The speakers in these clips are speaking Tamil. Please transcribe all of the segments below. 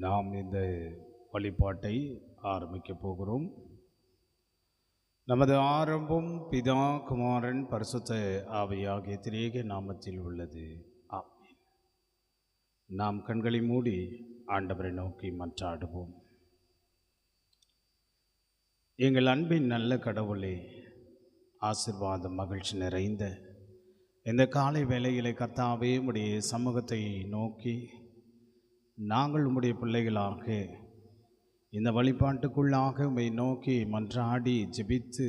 நாம் இந்த வழிபாட்டை ஆரம்பிக்கப் போகிறோம். நமது ஆரம்பம் பிதா, குமாரன், பரிசுத்த ஆவியாகிய திரியேக நாமத்தில் உள்ளது. ஆமென். நாம் கண்களை மூடி ஆண்டவரை நோக்கி மன்றாடுவோம். எங்கள் அன்பின் நல்ல கடவுளே, ஆசீர்வாதம் மகிழ்ச்சி நிறைந்த இந்த காலை வேளையிலே கர்த்தாவே உம்முடைய சமூகத்தை நோக்கி நாங்கள் உம்முடைய பிள்ளைகளாக இந்த வழிபாட்டுக்குள்ளாக உம்மை நோக்கி மன்றாடி ஜெபித்து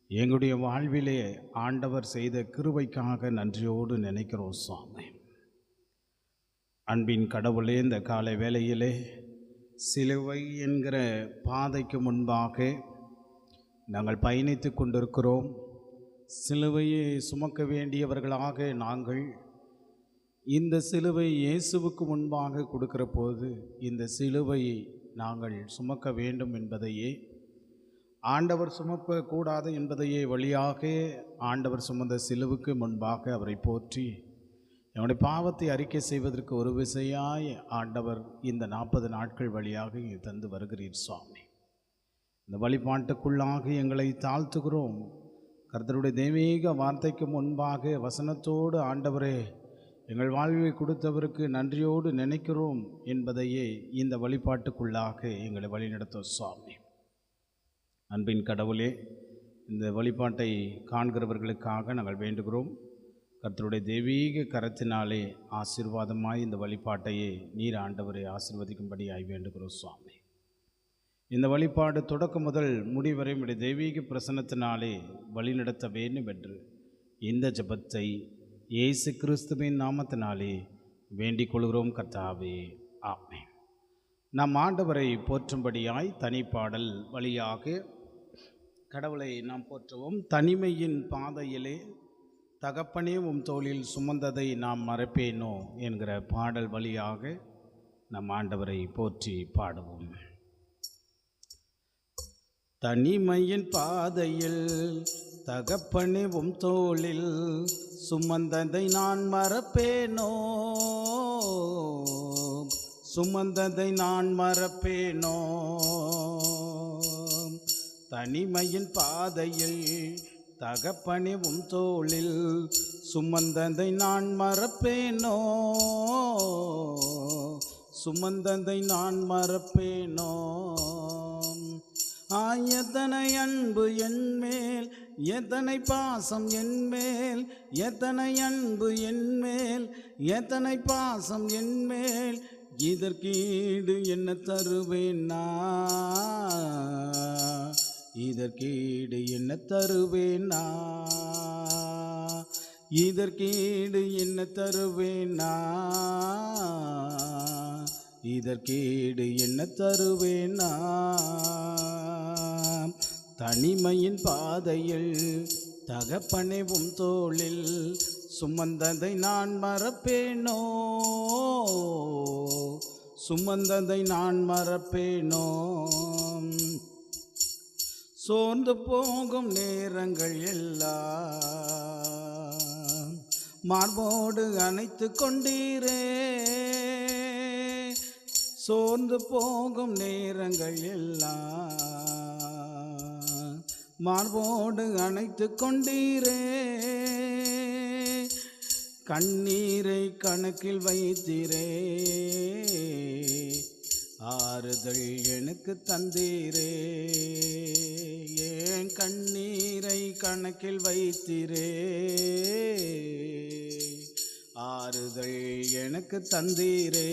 எங்களுடைய வாழ்விலே ஆண்டவர் செய்த கிருபைக்காக நன்றியோடு நினைக்கிறோம் சுவாமி. அன்பின் கடவுளே, இந்த காலை வேளையிலே சிலுவை என்கிற பாதைக்கு முன்பாக நாங்கள் பயணித்து கொண்டிருக்கிறோம். சிலுவையை சுமக்க வேண்டியவர்களாக நாங்கள் இந்த சிலுவை இயேசுவுக்கு முன்பாக கொடுக்கிற போது இந்த சிலுவையை நாங்கள் சுமக்க வேண்டும் என்பதையே, ஆண்டவர் சுமக்கக்கூடாது என்பதையே வழியாக ஆண்டவர் சுமந்த சிலுவுக்கு முன்பாக அவரை போற்றி என்னுடைய பாவத்தை அறிக்கை செய்வதற்கு ஒரு விசையாய் ஆண்டவர் இந்த 40 நாட்கள் வழியாக தந்து வருகிறீர் சுவாமி. இந்த வழிபாட்டுக்குள்ளாக எங்களை தாழ்த்துகிறோம். கர்த்தருடைய தெய்வீக வார்த்தைக்கு முன்பாக வசனத்தோடு ஆண்டவரே எங்கள் வாழ்வை கொடுத்தவருக்கு நன்றியோடு நினைக்கிறோம் என்பதையே இந்த வழிபாட்டுக்குள்ளாக எங்களை வழிநடத்தும் சுவாமி. அன்பின் கடவுளே, இந்த வழிபாட்டை காண்கிறவர்களுக்காக நாங்கள் வேண்டுகிறோம். கர்த்தருடைய தெய்வீக கரத்தினாலே ஆசீர்வாதமாய் இந்த வழிபாட்டையே நீர் ஆண்டவரை ஆசீர்வதிக்கும்படியாய் வேண்டுகிறோம் சுவாமி. இந்த வழிபாடு தொடக்கம் முதல் முடிவரை உடைய தெய்வீக பிரசன்னத்தினாலே வழிநடத்த வேண்டும் என்று இந்த ஜெபத்தை இயேசு கிறிஸ்துவின் நாமத்தினாலே வேண்டிக் கொள்கிறோம் கர்த்தாவே. ஆமென். நாம் ஆண்டவரை போற்றும்படியாய் தனிப்பாடல் வழியாக கடவுளை நாம் போற்றுவோம். தனிமையின் பாதையிலே தகப்பனே உம் தோளில் சுமந்ததை நாம் மறப்பேனோ என்கிற பாடல் வழியாக நம் ஆண்டவரை போற்றி பாடுவோம். தனிமையின் பாதையில் தகப்பனே உம் தோளில் சுமந்ததை நான் மறப்பேனோ, சுமந்ததை நான் மறப்பேனோ. தனிமையின் பாதையில் தகப்பனே உம் தோளில் சுமந்ததை நான் மறப்பேனோ, சுமந்ததை நான் மறப்பேனோ. எத்தனை அன்பு என்மேல், எத்தனை பாசம் என்மேல், எத்தனை அன்பு என்மேல், எத்தனை பாசம் என்மேல், இதற்கீடு என்ன தருவேன் நான், இதற்கீடு என்ன தருவேன் நான், இதற்கீடு என்ன தருவேன் நான், இதற்கீடு என்ன தருவேன் நான். தனிமையின் பாதையில் தகப்பனே உம் தோளில் சுமந்ததை நான் மறப்பேனோ, சுமந்ததை நான் மறப்பேனோ. சோர்ந்து போகும் நேரங்கள் எல்லாம் மார்போடு அணைத்து கொண்டீரே, சோர்ந்து போகும் நேரங்கள் எல்லாம் மார்போடு அணைத்து கொண்டீரே. கண்ணீரை கணக்கில் வைத்தீரே, ஆறுதல் எனக்கு தந்தீரே. ஏன் கண்ணீரை கணக்கில் வைத்தீரே, ஆறுதல் எனக்கு தந்தீரே.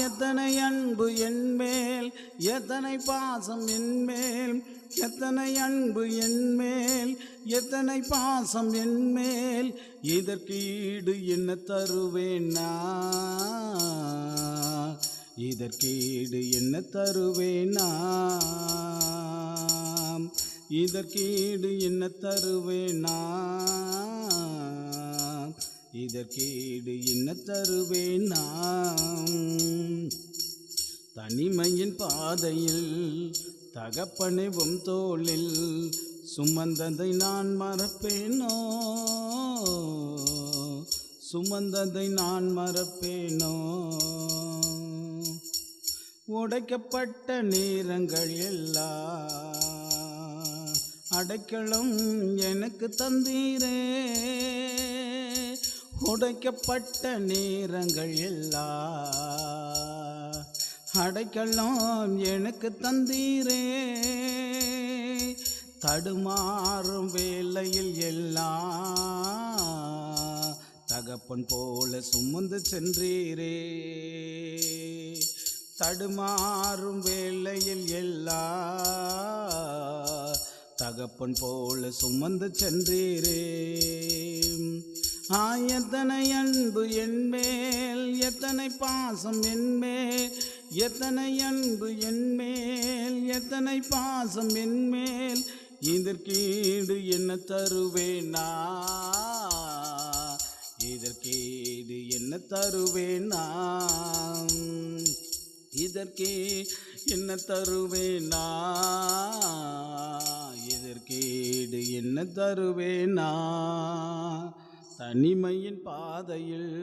எத்தனை அன்பு என்மேல், எத்தனை பாசம் என்மேல், எத்தனை அன்பு என்மேல், எத்தனை பாசம் என்மேல், இதற்கீடு என்ன தருவேன் நான், இதற்கீடு என்ன தருவேன் நான், இதற்கீடு என்ன தருவேன் நான், இதற்கீடு என்ன தருவேன் நான். தனிமையின் பாதையில் தகப்பனே உம் தோளில் சுமந்ததை நான் மறப்பேனோ, சுமந்ததை நான் மறப்பேனோ? உடைக்கப்பட்ட நேரங்கள் எல்லாம் அடைக்கலம் எனக்கு தந்தீரே. உடைக்கப்பட்ட நேரங்கள் எல்லாம் அடைக்கலம் எனக்கு தந்தீரே. தடுமாறும் வேளையில் எல்லாம் தகப்பன் போல சுமந்து சென்றீரே. தடுமாறும் வேளையில் எல்லாம் தகப்பன் போல சுமந்து சென்றீரே. எத்தனை அன்பு என்மேல், எத்தனை பாசம் என்மேல், எத்தனை அன்பு என்மேல், எத்தனை பாசம் என்மேல், இதற்கீடு என்ன தருவேனா? இதற்கீடு என்ன தருவேனா? இதற்கே என்ன தருவேனா? இதற்கீடு என்ன தருவேனா? தனிமையின் பாதையில்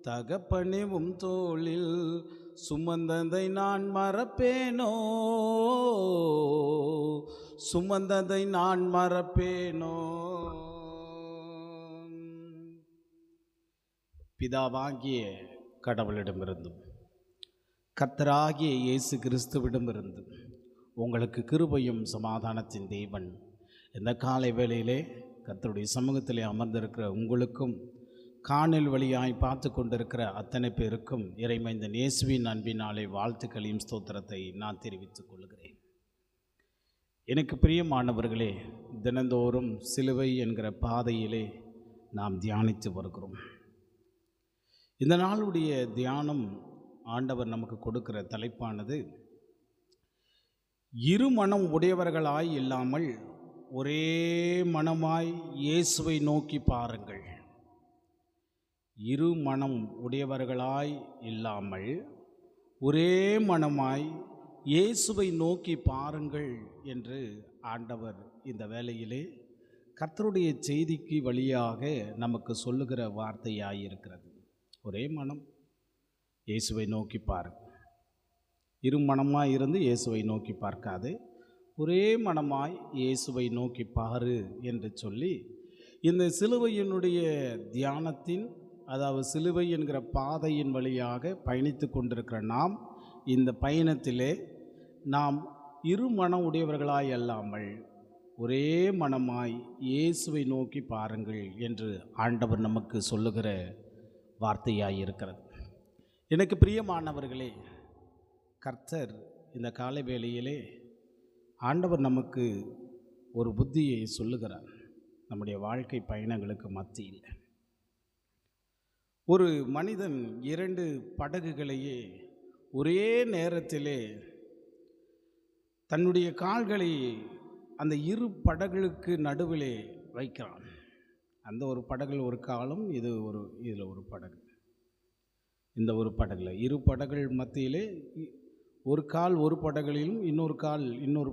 தகப்பனேவும் தோளில் சுமந்ததை நான் மறப்பேனோ? சுமந்ததை நான் மறப்பேனோ? பிதாவாகிய கடவுளிடமிருந்தும் கர்த்தராகிய இயேசு கிறிஸ்துவிடமிருந்தும் உங்களுக்கு கிருபையும் சமாதானத்தின் தேவன் இந்த காலை வேளையிலே கர்த்தருடைய சமூகத்திலே அமர்ந்திருக்கிற உங்களுக்கும் காணொலி வழியாய் பார்த்து கொண்டிருக்கிற அத்தனை பேருக்கும் இறைமைந்தன் இயேசுவின் அன்பினாலே வாழ்த்துக்களையும் ஸ்தோத்திரத்தை நான் தெரிவித்துக் கொள்கிறேன். எனக்கு பிரியமானவர்களே, தினந்தோறும் சிலுவை என்கிற பாதையிலே நாம் தியானித்து வருகிறோம். இந்த நாளுடைய தியானம் ஆண்டவர் நமக்கு கொடுக்கிற தலைப்பானது, இரு மனம் உடையவர்களாய் இல்லாமல் ஒரே மனமாய் இயேசுவை நோக்கி பாருங்கள். இரு மனம் உடையவர்களாய் இல்லாமல் ஒரே மனமாய் இயேசுவை நோக்கி பாருங்கள் என்று ஆண்டவர் இந்த வேளையிலே கர்த்தருடைய செய்திக்கு வழியாக நமக்கு சொல்லுகிற வார்த்தையாயிருக்கிறது. ஒரே மனம், இயேசுவை நோக்கி பாருங்கள். இரு மனமாய் இருந்து இயேசுவை நோக்கி பார்க்காது, ஒரே மனமாய் இயேசுவை நோக்கி பாரு என்று சொல்லி இந்த சிலுவையினுடைய தியானத்தின், அதாவது சிலுவை என்கிற பாதையின் வழியாக பயணித்து கொண்டிருக்கிற நாம் இந்த பயணத்திலே நாம் இரு மனம் உடையவர்களாய் அல்லாமல் ஒரே மனமாய் இயேசுவை நோக்கி பாருங்கள் என்று ஆண்டவர் நமக்கு சொல்லுகிற வார்த்தையாயிருக்கிறது. எனக்கு பிரியமானவர்களே, கர்த்தர் இந்த காலை வேளையிலே ஆண்டவர் நமக்கு ஒரு புத்தியை சொல்லுகிறார். நம்முடைய வாழ்க்கை பயணங்களுக்கு மத்தியில் ஒரு மனிதன் 2 படகுகளையே ஒரே நேரத்திலே தன்னுடைய கால்களை அந்த இரு படகுகளுக்கு நடுவிலே வைக்கிறான். அந்த ஒரு படகுல ஒரு காலம், இதில் ஒரு படகு, இந்த ஒரு படகுல இரு படகுகள் மத்தியிலே ஒரு கால் ஒரு படகுகளிலும் இன்னொரு கால் இன்னொரு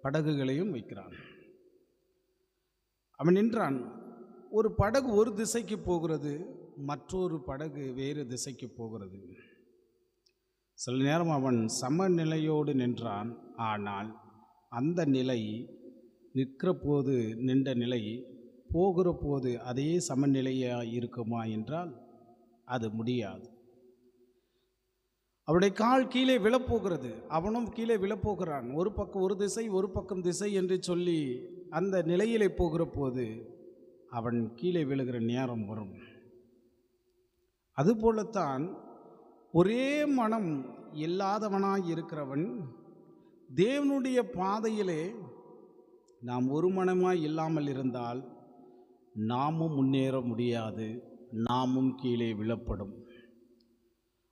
படகுகளையும் வைக்கிறான். அவன் நின்றான். ஒரு படகு ஒரு திசைக்கு போகிறது, மற்றொரு படகு வேறு திசைக்கு போகிறது. சில நேரம் அவன் சமநிலையோடு நின்றான். ஆனால் அந்த நிலை நின்ற நிலை போகிற போது அதே சமநிலையாக இருக்குமா என்றால் அது முடியாது. அவருடைய கால் கீழே விழப்போகிறது, அவனும் கீழே விழப்போகிறான். ஒரு பக்கம் ஒரு திசை, ஒரு பக்கம் திசை என்று சொல்லி அந்த நிலையிலே போகிற போது அவன் கீழே விழுகிற நேரம் வரும். அதுபோலத்தான் ஒரே மனம் இல்லாதவனாய் இருக்கிறவன் தேவனுடைய பாதையிலே நாம் ஒரு மனமாய் இல்லாமல் இருந்தால் நாமும் முன்னேற முடியாது, நாமும் கீழே விழப்படும்.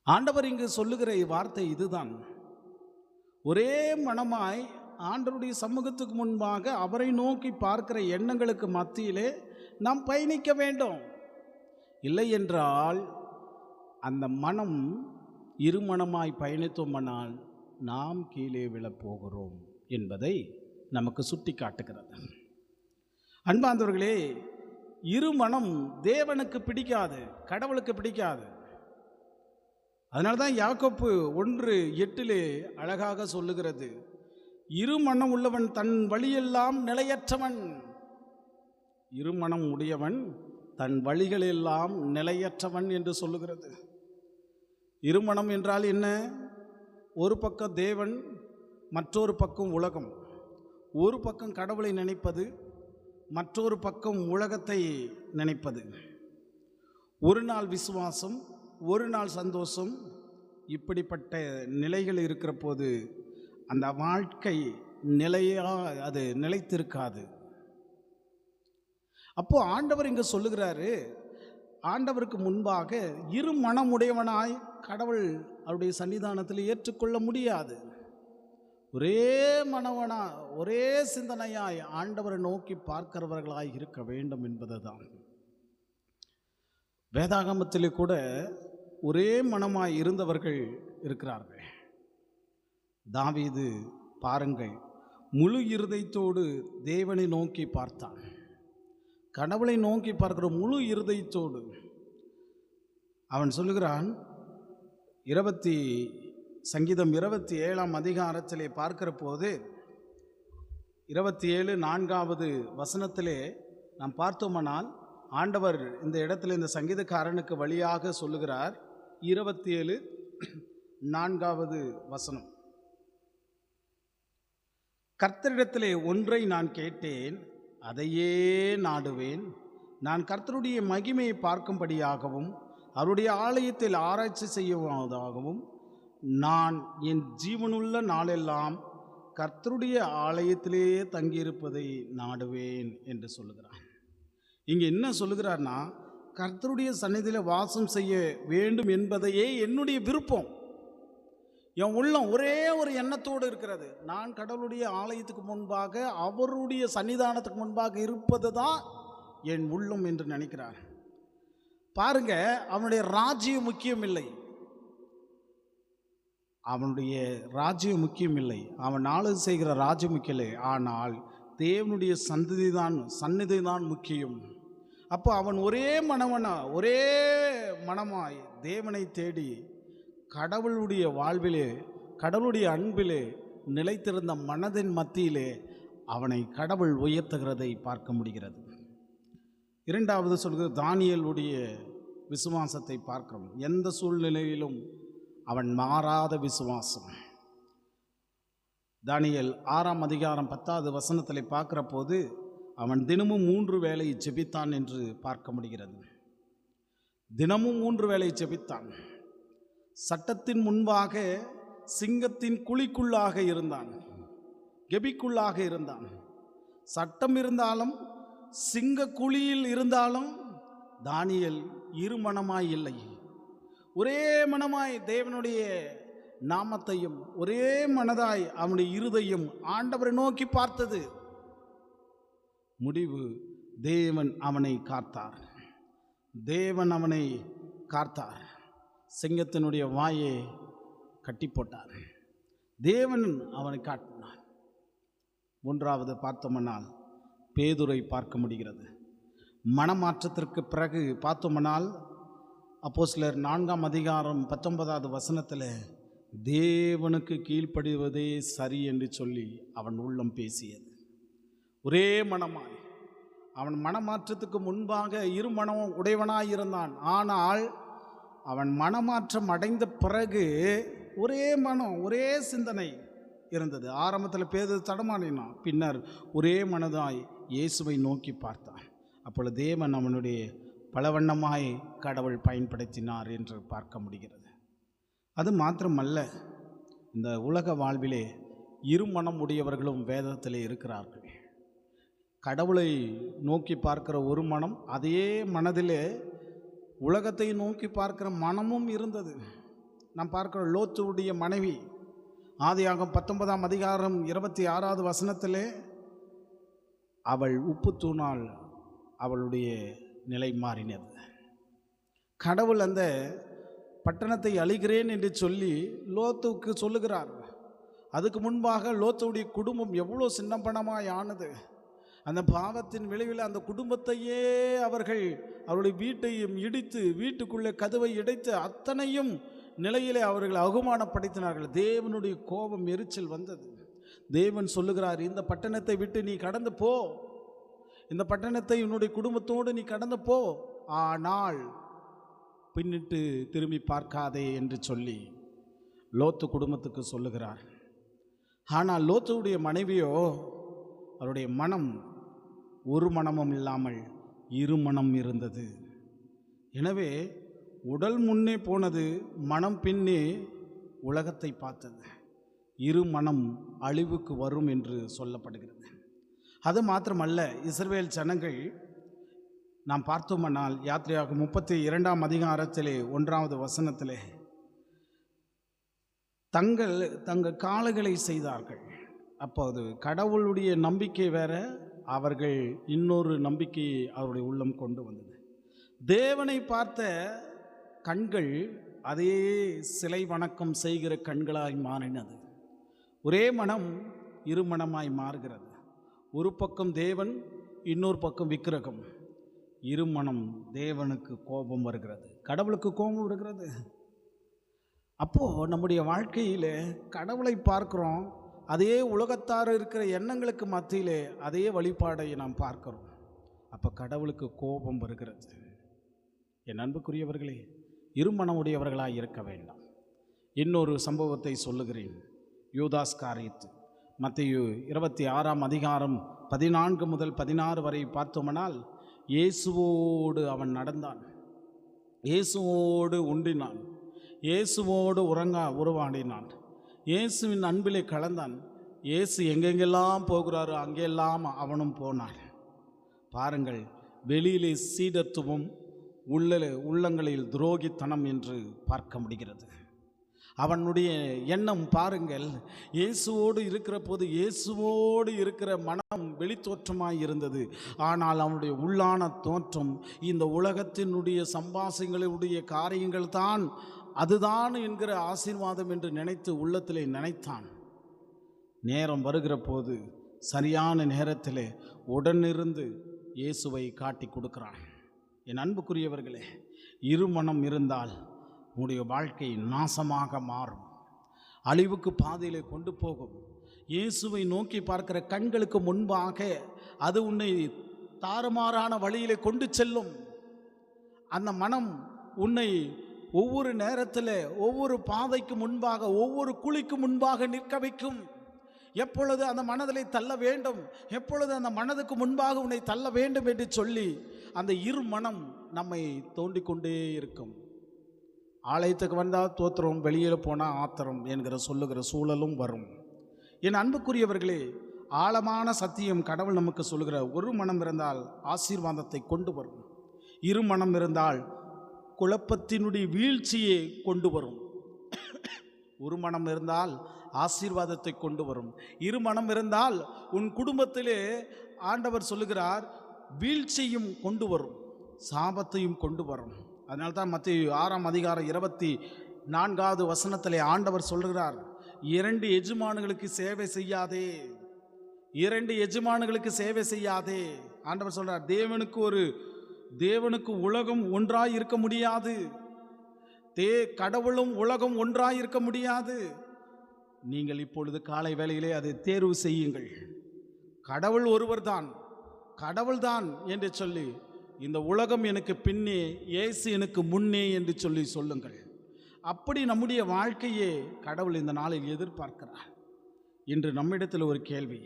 ஆண்டவர் இங்கு சொல்லுகிற வார்த்தை இதுதான். ஒரே மனமாய் ஆண்டவருடைய சமூகத்துக்கு முன்பாக அவரை நோக்கி பார்க்கிற எண்ணங்களுக்கு மத்தியிலே நாம் பயணிக்க வேண்டும். இல்லை என்றால் அந்த மனம் இருமனமாய் பயணித்தோமானால் நாம் கீழே இருமனம் தேவனுக்கு பிடிக்காது, கடவுளுக்கு பிடிக்காது. அதனால்தான் யாக்கோப்பு 1:8 அழகாக சொல்லுகிறது, இருமனம் உள்ளவன் தன் வழியெல்லாம் நிலையற்றவன். இருமனம் உடையவன் தன் வழிகளெல்லாம் நிலையற்றவன் என்று சொல்லுகிறது. இருமனம் என்றால் என்ன? ஒரு பக்கம் தேவன், மற்றொரு பக்கம் உலகம். ஒரு பக்கம் கடவுளை நினைப்பது, மற்றொரு பக்கம் உலகத்தை நினைப்பது. ஒரு நாள் விசுவாசம், ஒரு நாள் சந்தோஷம். இப்படிப்பட்ட நிலைகள் இருக்கிற போது அந்த வாழ்க்கை அது நிலைத்திருக்காது. அப்போ ஆண்டவர் இங்கே சொல்லுகிறாரு, ஆண்டவருக்கு முன்பாக இரு மனமுடையவனாய் கடவுள் அவருடைய சன்னிதானத்தில் ஏற்றுக்கொள்ள முடியாது. ஒரே மனவனா, ஒரே சிந்தனையாய் ஆண்டவரை நோக்கி பார்க்கிறவர்களாய் இருக்க வேண்டும் என்பதுதான். வேதாகமத்திலே கூட ஒரே மனமாய் இருந்தவர்கள் இருக்கிறார்கள். தாவீது பாருங்கள், முழு இருதயத்தோடு தேவனை நோக்கி பார்த்தான். கடவுளை நோக்கி பார்க்கிற முழு இருதயத்தோடு அவன் சொல்லுகிறான். சங்கீதம் 27ஆம் அதிகாரத்திலே பார்க்கிற போது 27:4 வசனத்திலே நாம் பார்த்தோமானால் ஆண்டவர் இந்த இடத்துல இந்த சங்கீதக்காரனுக்கு வழியாக சொல்லுகிறார். 27:4 வசனம், கர்த்தரிடத்திலே ஒன்றை நான் கேட்டேன், அதையே நாடுவேன். நான் கர்த்தருடைய மகிமையை பார்க்கும்படியாகவும் அவருடைய ஆலயத்தில் ஆராய்ச்சி செய்வதாகவும் நான் என் ஜீவனுள்ள நாளெல்லாம் கர்த்தருடைய ஆலயத்திலேயே தங்கியிருப்பதை நாடுவேன் என்று சொல்லுகிறான். இங்கே என்ன சொல்லுகிறார்னா, கர்த்தருடைய சந்நிதியில் வாசம் செய்ய வேண்டும் என்பதையே என்னுடைய விருப்பம். என் உள்ளம் ஒரே ஒரு எண்ணத்தோடு இருக்கிறது. நான் கடவுளுடைய ஆலயத்துக்கு முன்பாக, அவருடைய சன்னிதானத்துக்கு முன்பாக இருப்பது தான் என் உள்ளம் என்று நினைக்கிறார். பாருங்க, அவனுடைய ராஜ்யம் முக்கியம் இல்லை, அவனுடைய ராஜ்யம் முக்கியம் இல்லை, அவன் ஆளுகை செய்கிற ராஜ்யம் முக்கியம் இல்லை. ஆனால் தேவனுடைய சந்நிதி தான் முக்கியம். அப்போ அவன் ஒரே மனமாய் தேவனை தேடி கடவுளுடைய வாழ்விலே, கடவுளுடைய அன்பிலே நிலைத்திருந்த மனதின் மத்தியிலே அவனை கடவுள் உயர்த்துகிறதை பார்க்க முடிகிறது. இரண்டாவது சொல்கிறது, தானியேலுடைய விசுவாசத்தை பார்க்கிறோம். எந்த சூழ்நிலையிலும் அவன் மாறாத விசுவாசம். தானியேல் 6ஆம் அதிகாரம் 10வது வசனத்தில் பார்க்கிற போது அவன் தினமும் 3 வேளை ஜெபித்தான் என்று பார்க்க முடிகிறது. தினமும் 3 வேளை ஜெபித்தான். சட்டத்தின் முன்பாக சிங்கத்தின் குழிக்குள்ளாக இருந்தான், கெபிக்குள்ளாக இருந்தான். சட்டம் இருந்தாலும் சிங்க குழியில் இருந்தாலும் தானியேல் இருமனமாய் இல்லை, ஒரே மனமாய் தேவனுடைய நாமத்தையும் ஒரே மனதாய் அவனுடைய இருதயம் ஆண்டவரை நோக்கி பார்த்தது. முடிவு, தேவன் அவனை காத்தார். தேவன் அவனை காத்தார். சிங்கத்தினுடைய வாயை கட்டி போட்டார். தேவன் அவனை காட்டினார். மூன்றாவது பார்த்தோம்னால் பேதுரை பார்க்க முடிகிறது. மனமாற்றத்திற்கு பிறகு பார்த்தோம்னால் அப்போஸ்தலர் 4ஆம் அதிகாரம் 19வது வசனத்தில் தேவனுக்கு கீழ்ப்படிவதே சரி என்று சொல்லி அவன் உள்ளம் பேசியது. ஒரே மனமாய் அவன் மனமாற்றத்துக்கு முன்பாக இருமனம் உடையவனாய் இருந்தான். ஆனால் அவன் மனமாற்றம் அடைந்த பிறகு ஒரே மனம், ஒரே சிந்தனை இருந்தது. ஆரம்பத்தில் பேதுரு தடமாறினான், பின்னர் ஒரே மனதாய் இயேசுவை நோக்கி பார்த்தான். அப்பொழுது தேவன் அவனுடைய பலவண்ணமாய் கடவுள் பயன்படுத்தினார் என்று பார்க்க முடிகிறது. அது மாத்திரமல்ல, இந்த உலக வாழ்விலே இருமனம் உடையவர்களும் வேதத்திலே இருக்கிறார்கள். கடவுளை நோக்கி பார்க்கிற ஒரு மனம், அதே மனதிலே உலகத்தை நோக்கி பார்க்கிற மனமும் இருந்தது. நாம் பார்க்கிற லோத்துடைய மனைவி, ஆதியாகமம் 19ஆம் அதிகாரம் 26வது வசனத்திலே அவள் உப்பு தூணால் அவளுடைய நிலை மாறினது. கடவுள் அந்த பட்டணத்தை அழிக்கிறேன் என்று சொல்லி லோத்துக்கு சொல்லுகிறார். அதுக்கு முன்பாக லோத்துடைய குடும்பம் எவ்வளோ சின்னப்பணமாய் ஆனது. அந்த பாவத்தின் விளைவில் அந்த குடும்பத்தையே அவருடைய வீட்டையும் இடித்து, வீட்டுக்குள்ளே கதவை இடைத்து அத்தனையும் நிலையிலே அவர்கள் அவமானப்படுத்தினார்கள். தேவனுடைய கோபம், எரிச்சல் வந்தது. தேவன் சொல்லுகிறார், இந்த பட்டணத்தை விட்டு நீ கடந்து போ, இந்த பட்டணத்தை உன்னுடைய குடும்பத்தோடு நீ கடந்து போ, ஆனால் பின்னிட்டு திரும்பி பார்க்காதே என்று சொல்லி லோத்து குடும்பத்துக்கு சொல்லுகிறார். ஆனால் லோத்துடைய மனைவியோ அவருடைய மனம் ஒரு மனமும் இல்லாமல் இரு மனம் இருந்தது. எனவே உடல் முன்னே போனது, மனம் பின்னே உலகத்தை பார்த்தது. இரு மனம் அழிவுக்கு வரும் என்று சொல்லப்படுகிறது. அது மாத்திரமல்ல, இஸ்ரவேல் ஜனங்கள் நாம் பார்த்தோமானால் யாத்திரையாகும் 32ஆம் அதிகாரத்திலே 1வது வசனத்திலே தங்கள் காளைகளை செய்தார்கள். அப்போது கடவுளுடைய நம்பிக்கை வேற, அவர்கள் இன்னொரு நம்பிக்கையை அவருடைய உள்ளம் கொண்டு வந்தது. தேவனை பார்த்த கண்கள் அதே சிலை வணக்கம் செய்கிற கண்களாய் மாறினது. ஒரே மனம் இரு மனமாய் மாறுகிறது. ஒரு பக்கம் தேவன், இன்னொரு பக்கம் விக்கிரகம். இரு மனம். தேவனுக்கு கோபம் வருகிறது, கடவுளுக்கு கோபம் வருகிறது. அப்போது நம்முடைய வாழ்க்கையில் கடவுளை பார்க்குறோம், அதே உலகத்தார் இருக்கிற எண்ணங்களுக்கு மத்தியிலே அதே வழிபாடை நாம் பார்க்கிறோம். அப்போ கடவுளுக்கு கோபம் வருகிறது. என் அன்புக்குரியவர்களே, இருமனம் உடையவர்களாக இருக்க வேண்டாம். இன்னொரு சம்பவத்தை சொல்லுகிறேன். யூதாஸ் காரியத்து மத்தேயு 26ஆம் அதிகாரம் 14 முதல் 16 வரை பார்த்தோமானால், இயேசுவோடு அவன் நடந்தான், இயேசுவோடு உண்டினான், இயேசுவோடு உறவாடினான், இயேசுவின் அன்பிலே கலந்தான். இயேசு எங்கெங்கெல்லாம் போகிறாரோ அங்கெல்லாம் அவனும் போனான். பாருங்கள், வெளியிலே சீடத்துவம், உள்ளங்களில் துரோகித்தனம் என்று பார்க்க முடிகிறது. அவனுடைய எண்ணம் பாருங்கள், இயேசுவோடு இருக்கிற போது இயேசுவோடு இருக்கிற மனம் வெளித்தோற்றமாய் இருந்தது. ஆனால் அவனுடைய உள்ளான தோற்றம் இந்த உலகத்தினுடைய சம்பாஷங்களுடைய காரியங்கள் தான், அதுதான் என்கிற ஆசீர்வாதம் என்று நினைத்து உள்ளத்திலே நினைத்தான். நேரம் வருகிற போது சரியான நேரத்தில் உடனிருந்து இயேசுவை காட்டி கொடுக்கிறான். என் அன்புக்குரியவர்களே, இருமனம் இருந்தால் உன்னுடைய வாழ்க்கை நாசமாக மாறும், அழிவுக்கு பாதையிலே கொண்டு போகும். இயேசுவை நோக்கி பார்க்கிற கண்களுக்கு முன்பாக அது உன்னை தாறுமாறான வழியிலே கொண்டு செல்லும். அந்த மனம் உன்னை ஒவ்வொரு நேரத்தில், ஒவ்வொரு பாதைக்கு முன்பாக, ஒவ்வொரு குழிக்கு முன்பாக நிற்க வைக்கும். எப்பொழுது அந்த மனதிலே தள்ள வேண்டும், எப்பொழுது அந்த மனதுக்கு முன்பாக உன்னை தள்ள வேண்டும் என்று சொல்லி அந்த இரு மனம் நம்மை தோண்டிக்கொண்டே இருக்கும். ஆலயத்துக்கு வந்தால் தோத்திரம், வெளியில் போனால் ஆத்திரம் என்கிற சொல்லுகிற சூழலும் வரும். என் அன்புக்குரியவர்களே, ஆழமான சத்தியம் கடவுள் நமக்கு சொல்லுகிற, ஒரு மனம் இருந்தால் ஆசீர்வாதத்தை கொண்டு வரும், இரு மனம் இருந்தால் குழப்பத்தினுடைய வீழ்ச்சியை கொண்டு வரும். ஒரு மனம் இருந்தால் ஆசீர்வாதத்தை கொண்டு வரும், இரு மனம் இருந்தால் உன் குடும்பத்திலே ஆண்டவர் சொல்லுகிறார் வீழ்ச்சியும் கொண்டு வரும், சாபத்தையும் கொண்டு வரும். அதனால தான் மத்தேயு 6ஆம் அதிகாரம் 24வது வசனத்திலே ஆண்டவர் சொல்கிறார், 2 எஜமானுகளுக்கு சேவை செய்யாதே, 2 எஜமானுகளுக்கு சேவை செய்யாதே. ஆண்டவர் சொல்கிறார், தேவனுக்கு உலகம் ஒன்றாய் இருக்க முடியாது, கடவுளும் உலகம் ஒன்றாய் இருக்க முடியாது. நீங்கள் இப்பொழுது காலை வேளையிலே அதை தேர்வு செய்யுங்கள். கடவுள் ஒருவர்தான், கடவுள்தான் என்று சொல்லி, இந்த உலகம் எனக்கு பின்னே, இயேசு எனக்கு முன்னே என்று சொல்லி சொல்லுங்கள். அப்படி நம்முடைய வாழ்க்கையே கடவுள் இந்த நாளில் எதிர்பார்க்கிறார். இன்று நம்மிடத்தில் ஒரு கேள்வி,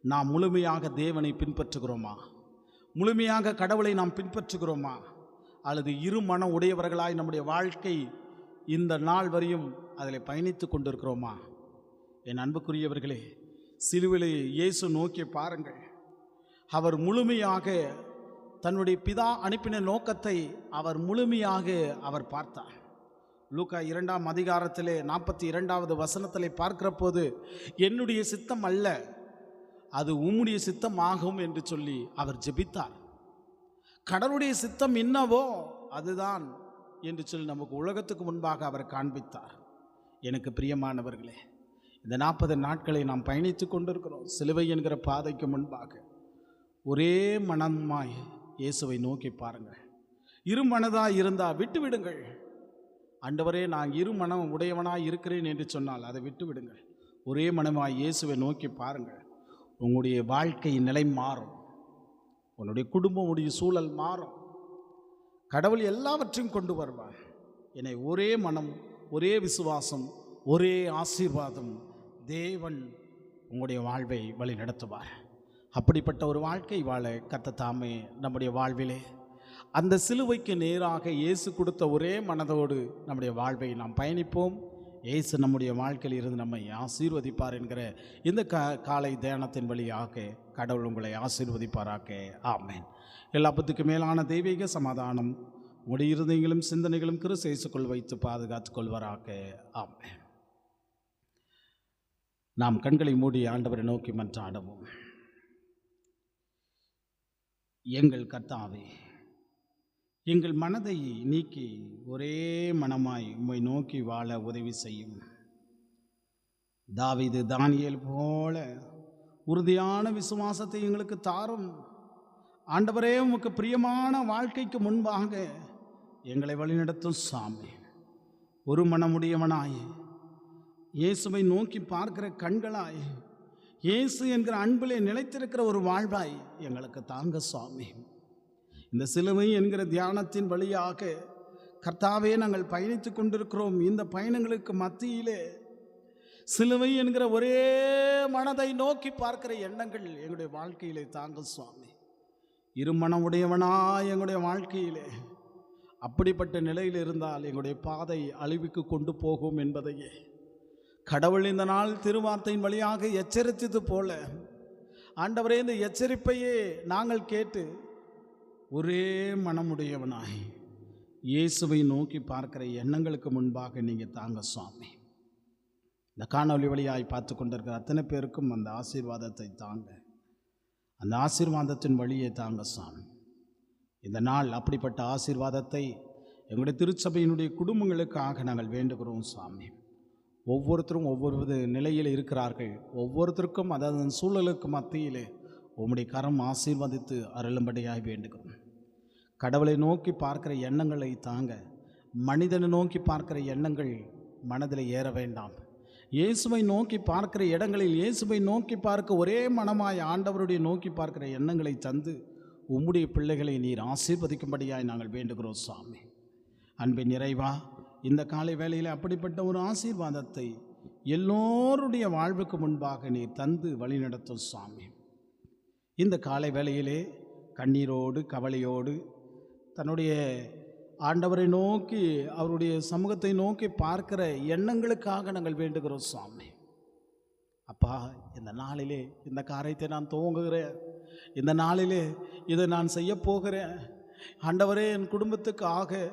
நாம் முழுமையாக தேவனை பின்பற்றுகிறோமா? முழுமையாக கடவுளை நாம் பின்பற்றுகிறோமா? அல்லது இரு மன உடையவர்களாய் நம்முடைய வாழ்க்கை இந்த நாள் வரையும் அதில் பயணித்து கொண்டிருக்கிறோமா? என் அன்புக்குரியவர்களே, சிலுவையிலே இயேசு நோக்கி பாருங்கள். அவர் முழுமையாக தன்னுடைய பிதா அனுப்பின நோக்கத்தை அவர் முழுமையாக அவர் பார்த்தார். லூக்கா 2ஆம் அதிகாரத்திலே 42வது வசனத்திலே பார்க்கிற போது, என்னுடைய சித்தம் அல்ல, அது உம்முடைய சித்தம் ஆகும் என்று சொல்லி அவர் ஜெபித்தார். கடவுளுடைய சித்தம் என்னவோ அதுதான் என்று சொல்லி நமக்கு உலகத்துக்கு முன்பாக அவர் காண்பித்தார். எனக்கு பிரியமானவர்களே, இந்த 40 நாட்களை நாம் பயணித்து கொண்டிருக்கிறோம். சிலுவை என்கிற பாதைக்கு முன்பாக ஒரே மனமாய் இயேசுவை நோக்கி பாருங்கள். இரு மனதாய் இருந்தால் விட்டு விடுங்கள். ஆண்டவரே, நான் இரு மனம் உடையவனாய் இருக்கிறேன் என்று சொன்னால் அதை விட்டு விடுங்கள். ஒரே மனமாய் இயேசுவை நோக்கி பாருங்கள். உங்களுடைய வாழ்க்கை நிலை மாறும். உன்னுடைய குடும்பம், உடைய சூழல் மாறும். கடவுள் எல்லாவற்றையும் கொண்டு வருவார். என்னை ஒரே மனம், ஒரே விசுவாசம், ஒரே ஆசீர்வாதம், தேவன் உங்களுடைய வாழ்வை வழி நடத்துவார். அப்படிப்பட்ட ஒரு வாழ்க்கை வாழ கர்த்தர் தாமே நம்முடைய வாழ்விலே அந்த சிலுவைக்கு நேராக இயேசு கொடுத்த ஒரே மனதோடு நம்முடைய வாழ்வை நாம் பயணிப்போம். இயேசு நம்முடைய வாழ்க்கையில் இருந்து நம்மை ஆசீர்வதிப்பார் என்கிற இந்த காலை தியானத்தின் வழியாக கடவுள் உங்களை ஆசீர்வதிப்பாராக. ஆமேன். எல்லாத்துக்கும் மேலான தெய்வீக சமாதானம் உங்களுடைய இருதயங்களும் சிந்தனைகளும் கிறிஸ்து இயேசுக்குள் வைத்து பாதுகாத்துக் கொள்வாராக. ஆமேன். நாம் கண்களை மூடி ஆண்டவரை நோக்கி மன்றாடுவோம். எங்கள் கர்த்தாவே, எங்கள் மனதை நீக்கி ஒரே மனமாய் உம்மை நோக்கி வாழ உதவி செய்யும். தாவீது, தானியேல் போல உறுதியான விசுவாசத்தை எங்களுக்கு தாரும். ஆண்டவரே, உமக்கு பிரியமான வாழ்க்கைக்கு முன்பாக எங்களை வழிநடத்தும் சாமி. ஒரு மனமுடையவனாய் இயேசுவை நோக்கி பார்க்கிற கண்களாய், இயேசு என்கிற அன்பிலே நிலைத்திருக்கிற ஒரு வாழ்வாய் எங்களுக்கு தாங்க சுவாமி. இந்த சிலுவை என்கிற தியானத்தின் வழியாக கர்த்தாவே நாங்கள் பயணித்து கொண்டிருக்கிறோம். இந்த பயணங்களுக்கு மத்தியிலே சிலுவை என்கிற ஒரே மனதை நோக்கி பார்க்கிற எண்ணங்கள் எங்களுடைய வாழ்க்கையிலே தாங்க சுவாமி. இரு மனம் உடையவனாய் எங்களுடைய வாழ்க்கையிலே அப்படிப்பட்ட நிலையில் இருந்தால் எங்களுடைய பாதை அழிவுக்கு கொண்டு போகும் என்பதையே கடவுள் இந்த நாள் திருவார்த்தையின் வழியாக எச்சரித்தது போல, ஆண்டவரே, இந்த எச்சரிப்பையே நாங்கள் கேட்டு ஒரே மனமுடையவனாய் இயேசுவை நோக்கி பார்க்கிற எண்ணங்களுக்கு முன்பாக நீங்கள் தாங்க சுவாமி. இந்த காணொலி வழியாய் பார்த்து கொண்டிருக்கிற அத்தனை பேருக்கும் அந்த ஆசீர்வாதத்தை தாங்க, அந்த ஆசீர்வாதத்தின் வழியை தாங்க சுவாமி. இந்த நாள் அப்படிப்பட்ட ஆசீர்வாதத்தை எங்களுடைய திருச்சபையினுடைய குடும்பங்களுக்காக நாங்கள் வேண்டுகிறோம் சுவாமி. ஒவ்வொருத்தரும் ஒவ்வொரு நிலையில் இருக்கிறார்கள். ஒவ்வொருத்தருக்கும் அதாவது சூழலுக்கு மத்தியிலே உம்முடைய கரம் ஆசீர்வதித்து அருளும்படியாய் வேண்டுகிறோம். கடவுளை நோக்கி பார்க்கிற எண்ணங்களை தாங்க. மனிதனை நோக்கி பார்க்கிற எண்ணங்கள் மனதில் ஏற வேண்டாம். இயேசுவை நோக்கி பார்க்கிற இடங்களில் இயேசுவை நோக்கி பார்க்க ஒரே மனமாய் ஆண்டவருடைய நோக்கி பார்க்கிற எண்ணங்களை தந்து உம்முடைய பிள்ளைகளை நீர் ஆசீர்வதிக்கும்படியாய் நாங்கள் வேண்டுகிறோம் சுவாமி. அன்பின் நிறைவா, இந்த காலை வேளையில் அப்படிப்பட்ட ஒரு ஆசீர்வாதத்தை எல்லோருடைய வாழ்வுக்கு முன்பாக நீர் தந்து வழிநடத்தும் சுவாமி. இந்த காலை வேளையிலே கண்ணீரோடு கவலையோடு தன்னுடைய ஆண்டவரை நோக்கி அவருடைய சமூகத்தை நோக்கி பார்க்கிற எண்ணங்களுக்காக நாங்கள் வேண்டுகிறோம் சுவாமி. அப்பா, இந்த நாளிலே இந்த காரியத்தை நான் துவங்குகிறேன். இந்த நாளிலே இதை நான் செய்ய போகிறேன். ஆண்டவரே, என் குடும்பத்துக்கு ஆக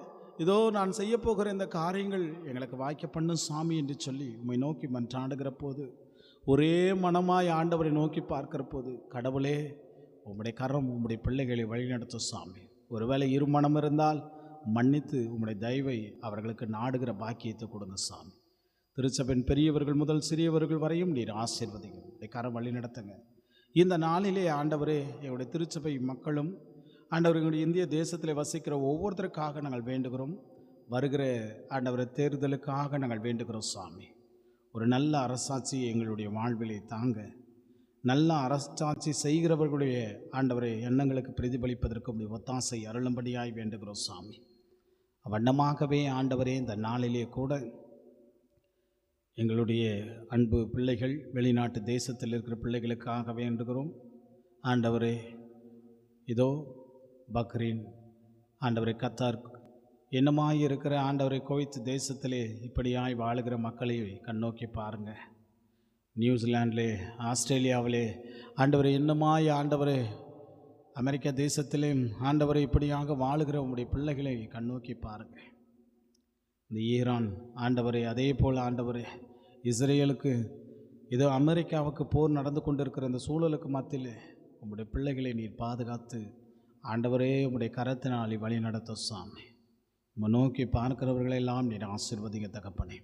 இதோ நான் செய்ய போகிற இந்த காரியங்கள் எங்களுக்கு வாய்க்க பண்ணும் சாமி என்று சொல்லி உம்மை நோக்கி மன்றாடுகிற போது, ஒரே மனமாய் ஆண்டவரை நோக்கி பார்க்கிற போது, கடவுளே, உம்முடைய கரம் உம்முடைய பிள்ளைகளை வழிநடத்தும் சாமி. ஒருவேளை இரு மனம் இருந்தால் மன்னித்து உம்முடைய தயவை அவர்களுக்கு நாடுகிற பாக்கியத்தை கொடுங்க சாமி. திருச்சபையின் பெரியவர்கள் முதல் சிறியவர்கள் வரையும் நீர் ஆசீர்வதிங்க. உடைய கரம் வழி நடத்துங்க. இந்த நாளிலே ஆண்டவரே, எங்களுடைய திருச்சபை மக்களும் ஆண்டவர் எங்களுடைய இந்திய தேசத்தில் வசிக்கிற ஒவ்வொருத்தருக்காக நாங்கள் வேண்டுகிறோம். வருகிற ஆண்டவரை தேர்தலுக்காக நாங்கள் வேண்டுகிறோம் சாமி. ஒரு நல்ல அரசாட்சி எங்களுடைய வாழ்விலை தாங்க. நல்ல அரசாட்சி செய்கிறவர்களுடைய ஆண்டவரை எண்ணங்களுக்கு பிரதிபலிப்பதற்கு உடைய ஒத்தாசை அருளும்படியாய் வேண்டுகிறோம் சாமி. வண்ணமாகவே ஆண்டவரே, இந்த நாளிலே கூட எங்களுடைய அன்பு பிள்ளைகள் வெளிநாட்டு தேசத்தில் இருக்கிற பிள்ளைகளுக்காக வேண்டுகிறோம். ஆண்டவரே, இதோ பக்ரீன் ஆண்டவரை, கத்தார் என்னமாய் இருக்கிற ஆண்டவரை, குவைத் தேசத்திலே இப்படியாய் வாழுகிற மக்களை கண்ணோக்கி பாருங்கள். நியூசிலாண்டிலே, ஆஸ்திரேலியாவிலே ஆண்டவரை என்னமாய் ஆண்டவரை, அமெரிக்கா தேசத்திலே ஆண்டவரை இப்படியாக வாழுகிற உங்களுடைய பிள்ளைகளை கண்ணோக்கி பாருங்கள். இந்த ஈரான் ஆண்டவரை, அதே போல் ஆண்டவரை, இஸ்ரேலுக்கு இதோ அமெரிக்காவுக்கு போர் நடந்து கொண்டிருக்கிற இந்த சூழலுக்கு மத்தியில் உங்களுடைய பிள்ளைகளை நீர் பாதுகாத்து ஆண்டவரே உம்முடைய கரத்தினாலே வழி நடத்த சாமி. உம்மை நோக்கி பார்க்கிறவர்களெல்லாம் நீர் ஆசீர்வதிங்க தகப்பனே.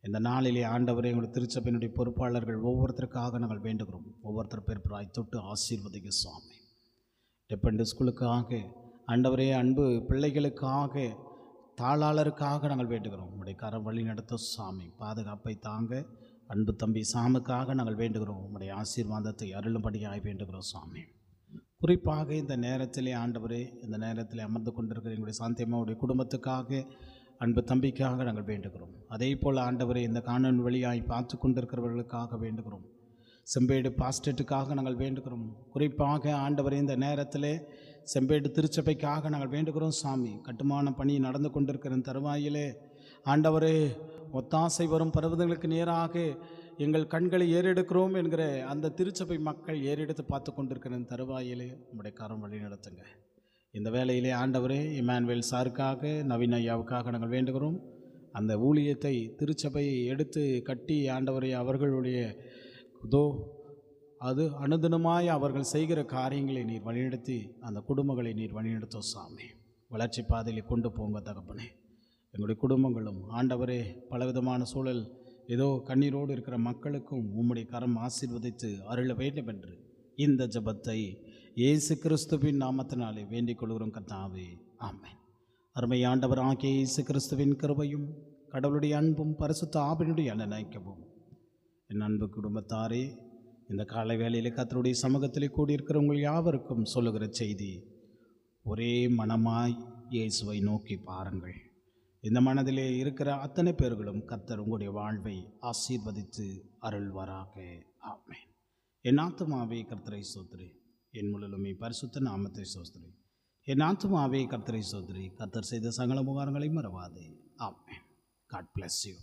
இந்த நாளிலே ஆண்டவரே, எங்களுடைய திருச்சபையினுடைய பொறுப்பாளர்கள் ஒவ்வொருத்தருக்காக நாங்கள் வேண்டுகிறோம். ஒவ்வொருத்தர் பேர் தொட்டு ஆசீர்வதிங்க சுவாமி. டெப்பண்ட் ஸ்கூலுக்காக ஆண்டவரே, அன்பு பிள்ளைகளுக்காக, தாளாளருக்காக நாங்கள் வேண்டுகிறோம். உம்முடைய கரம் வழி நடத்த சாமி, பாதுகாப்பை தாங்க. அன்பு தம்பி சாமுக்காக நாங்கள் வேண்டுகிறோம். உம்முடைய ஆசீர்வாதத்தை அருளும்படியாய் வேண்டுகிறோம் சாமி. குறிப்பாக இந்த நேரத்திலே ஆண்டவரே, இந்த நேரத்தில் அமர்ந்து கொண்டிருக்கிற எங்களுடைய சாந்தியம்மாவுடைய குடும்பத்துக்காக, அன்பு தம்பிக்காக நாங்கள் வேண்டுகிறோம். அதே போல் ஆண்டவரே, இந்த காணொலி வழியாய் பார்த்து கொண்டிருக்கிறவர்களுக்காக வேண்டுகிறோம். செம்பேடு பாஸ்டேட்டுக்காக நாங்கள் வேண்டுகிறோம். குறிப்பாக ஆண்டவரே, இந்த நேரத்தில் செம்பேடு திருச்சபைக்காக நாங்கள் வேண்டுகிறோம் சாமி. கட்டுமான பணி நடந்து கொண்டிருக்கிற தருவாயிலே ஆண்டவரே, ஒத்தாசை வரும் பருவதங்களுக்கு நேராக எங்கள் கண்களை ஏறெடுக்கிறோம் என்கிற அந்த திருச்சபை மக்கள் ஏறெடுத்து பார்த்து கொண்டிருக்கிற தருவாயிலே உம்முடைய கரம் வழி நடத்துங்க. இந்த வேளையிலே ஆண்டவரே, இமானுவேல் சாருக்காக, நவீன் ஐயாவுக்காக நாங்கள் வேண்டுகிறோம். அந்த ஊழியத்தை திருச்சபையை எடுத்து கட்டி ஆண்டவரே, அவர்களுடைய அது அனுதினமாய் அவர்கள் செய்கிற காரியங்களை நீர் வழிநடத்தி அந்த குடும்பங்களை நீர் வழிநடத்தும் சாமி. வளர்ச்சி பாதையில் கொண்டு போங்க தகப்பனே. எங்களுடைய குடும்பங்களும் ஆண்டவரே, பலவிதமான சூழல் ஏதோ கண்ணீரோடு இருக்கிற மக்களுக்கும் உம்முடைய கரம் ஆசீர்வதித்து அருள வேண்டும் என்று இந்த ஜெபத்தை இயேசு கிறிஸ்துவின் நாமத்தினாலே வேண்டிக் கொள்கிறோம் கர்த்தாவே, ஆமென். அருமை ஆண்டவராகிய இயேசு கிறிஸ்துவின் கிருபையும் கடவுளுடைய அன்பும் பரிசுத்த ஆவியினுடைய அனுநயிக்கவும் என் அன்பு குடும்பத்தாரே, இந்த காலை வேளையில் கர்த்தருடைய சமூகத்திலே கூடியிருக்கிற உங்கள் யாவருக்கும் சொல்லுகிற செய்தி, ஒரே மனமாய் இயேசுவை நோக்கி பாருங்கள். இந்த மனதிலே இருக்கிற அத்தனை பேர்களும் கர்த்தர் உங்களுடைய வாழ்வை ஆசீர்வதித்து அருள்வாராக, ஆமென். என் ஆத்துமாவே கர்த்தரை ஸ்தோத்திரி, என் முழுமே பரிசுத்த நாமத்தை ஸ்தோத்திரி. என் ஆத்துமாவே கர்த்தரை ஸ்தோத்திரி, கர்த்தர் செய்த சகல உபகாரங்களை மறவாதே, ஆமென். God bless you.